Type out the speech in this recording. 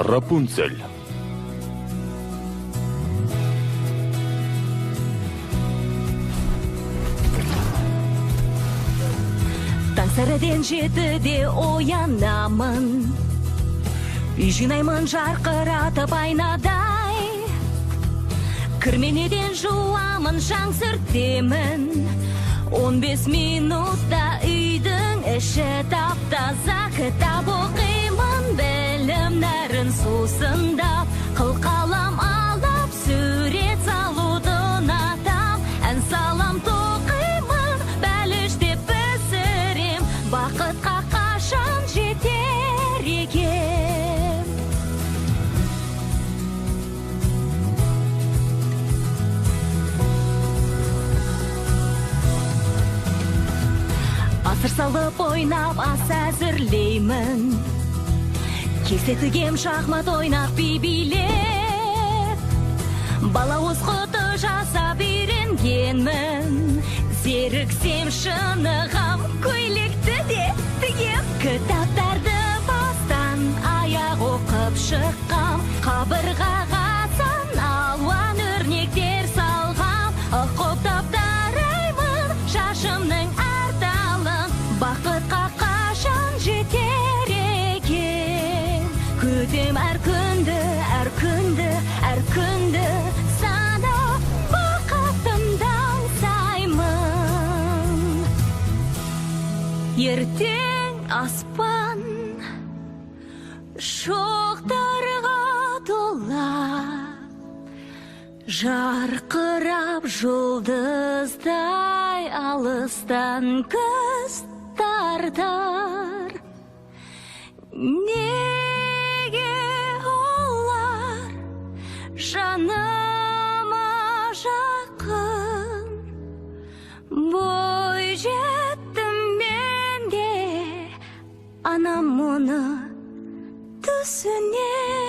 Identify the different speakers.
Speaker 1: Рапунцель.
Speaker 2: Таңсәріден жетіде оянамын, үй жинаймын жарқыратып айнадай, кірменеден жуамын, шаң сүртемін, 15 минутта үйдің іші тап-таза. Кітап оқимын, білімдерін сусындап, қылқалам алып сурет салуды ұнатам, ән салам тоқимын, бәліш деп пісірем, бақытқа қашан жетер екем. Асыр салып ойнап ас әзірлеймін, кесе тігем шахмат ойнап би-билеп, балауыз құты жасап үйренгенмін, зеріксем шынығам, көйлекті де тігем. Кітаптарды бастан аяқ оқып шыққам, қабырғаға сан алуан өрнектер салғам, құптап тараймын шашымның арталын, бақытқа қашан жетер екен. Күтем әр күнді, әр күнді, әр күнді, санап бақытымды аңсаймын. Ертең аспан шоқтарға тола, жарқырап жұлдыздай, алыстан көз тартар. Неге олар жаныма жақын, бой жеттім мен де, анам мұны түсінер.